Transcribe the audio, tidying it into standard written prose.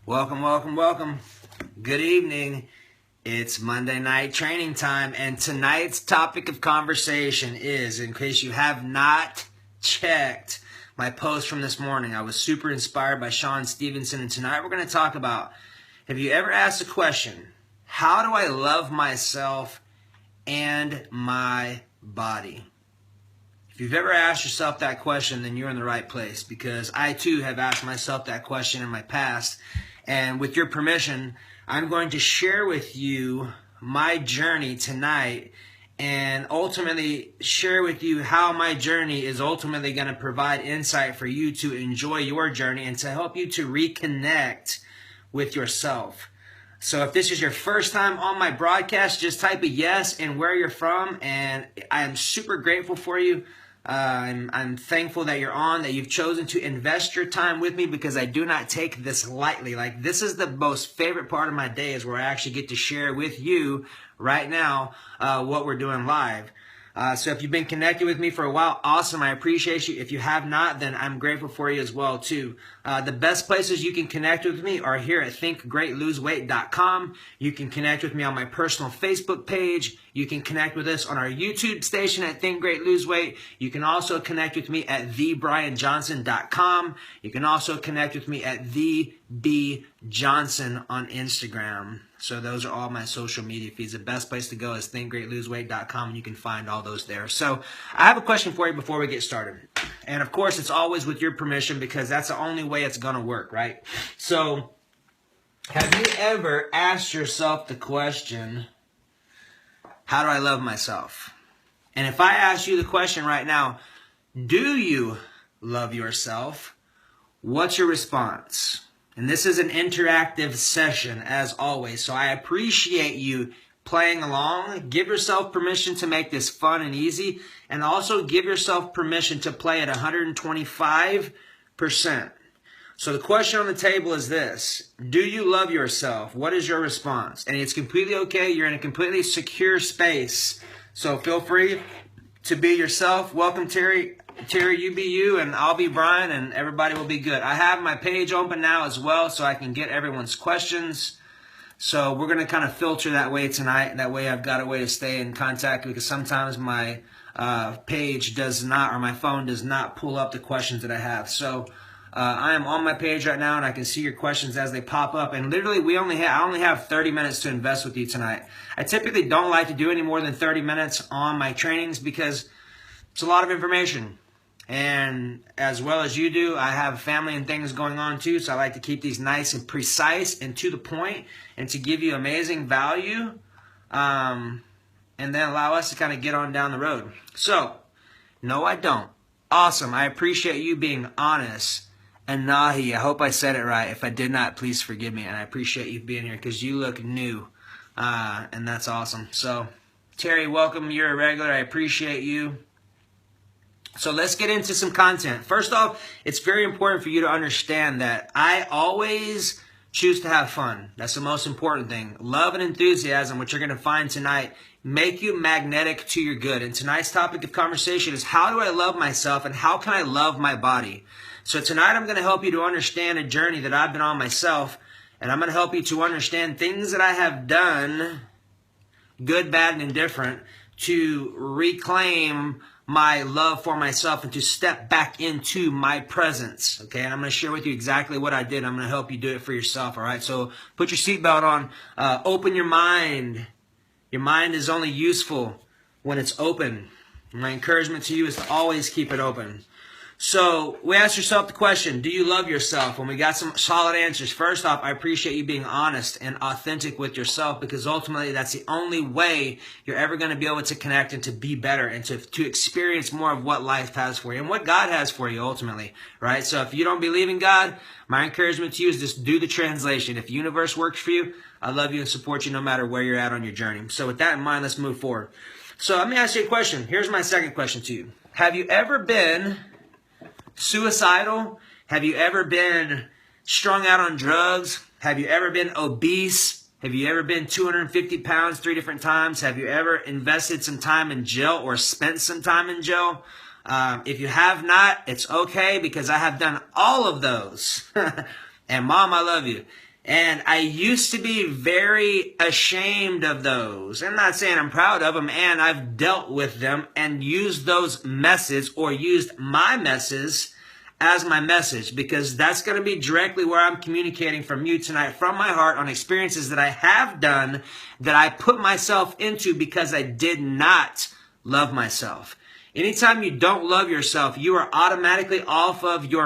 Welcome, welcome, welcome. Good evening. It's Monday night training time, and tonight's topic of conversation is, in case you have not checked my post from this morning, I was super inspired by Sean Stevenson, and tonight we're going to talk about, have you ever asked a question, how do I love myself and my body? If you've ever asked yourself that question, then you're in the right place, because I too have asked myself that question in my past. And with your permission, I'm going to share with you my journey tonight and ultimately share with you how my journey is ultimately going to provide insight for you to enjoy your journey and to help you to reconnect with yourself. So if this is your first time on my broadcast, just type a yes and where you're from, and I am super grateful for you. I'm thankful that you're on, that you've chosen to invest your time with me, because I do not take this lightly. Like, this is the most favorite part of my day, is where I actually get to share with you right now what we're doing live. So if you've been connected with me for a while, awesome. I appreciate you. If you have not, then I'm grateful for you as well, too. The best places you can connect with me are here at thinkgreatloseweight.com. You can connect with me on my personal Facebook page. You can connect with us on our YouTube station at Think Great Lose Weight. You can also connect with me at thebrianjohnson.com. You can also connect with me at thebjohnson on Instagram. So those are all my social media feeds. The best place to go is thinkgreatloseweight.com, and you can find all those there. So I have a question for you before we get started. And of course, it's always with your permission, because that's the only way it's going to work, right? So have you ever asked yourself the question, how do I love myself? And if I ask you the question right now, do you love yourself? What's your response? And this is an interactive session, as always. So I appreciate you playing along. Give yourself permission to make this fun and easy. And also give yourself permission to play at 125%. So the question on the table is this: do you love yourself? What is your response? And it's completely okay. You're in a completely secure space. So feel free to be yourself. Welcome, Terry. Terry, you be you, and I'll be Brian, and everybody will be good. I have my page open now as well, so I can get everyone's questions. So we're going to kind of filter that way tonight. That way I've got a way to stay in contact, because sometimes my page does not, or my phone does not pull up the questions that I have. So I am on my page right now, and I can see your questions as they pop up. And literally, I only have 30 minutes to invest with you tonight. I typically don't like to do any more than 30 minutes on my trainings, because it's a lot of information. And as well as you do, I have family and things going on too, so I like to keep these nice and precise and to the point, and to give you amazing value, and then allow us to kind of get on down the road. So, no, I don't. Awesome. I appreciate you being honest. And Nahi, I hope I said it right. If I did not, please forgive me. And I appreciate you being here, because you look new, and that's awesome. So, Terry, welcome. You're a regular. I appreciate you. So let's get into some content. First off, it's very important for you to understand that I always choose to have fun. That's the most important thing. Love and enthusiasm, which you're going to find tonight, make you magnetic to your good. And tonight's topic of conversation is, how do I love myself and how can I love my body? So tonight I'm going to help you to understand a journey that I've been on myself, and I'm going to help you to understand things that I have done, good, bad, and indifferent, to reclaim my love for myself and to step back into my presence. Okay, and I'm going to share with you exactly what I did. I'm going to help you do it for yourself. All right, so put your seatbelt on. Open your mind. Your mind is only useful when it's open. My encouragement to you is to always keep it open. So we asked yourself the question, do you love yourself? And we got some solid answers. First off, I appreciate you being honest and authentic with yourself, because ultimately that's the only way you're ever going to be able to connect and to be better and to experience more of what life has for you and what God has for you ultimately, right? So if you don't believe in God, my encouragement to you is just do the translation. If the universe works for you, I love you and support you no matter where you're at on your journey. So with that in mind, let's move forward. So let me ask you a question. Here's my second question to you. Have you ever been suicidal? Have you ever been strung out on drugs? Have you ever been obese? Have you ever been 250 pounds 3 different times? Have you ever invested some time in jail or spent some time in jail? If you have not, it's okay, because I have done all of those. And Mom, I love you. And I used to be very ashamed of those. I'm not saying I'm proud of them, and I've dealt with them and used those messes or used my messes as my message, because that's going to be directly where I'm communicating from you tonight, from my heart, on experiences that I have done that I put myself into because I did not love myself. Anytime you don't love yourself, you are automatically off of your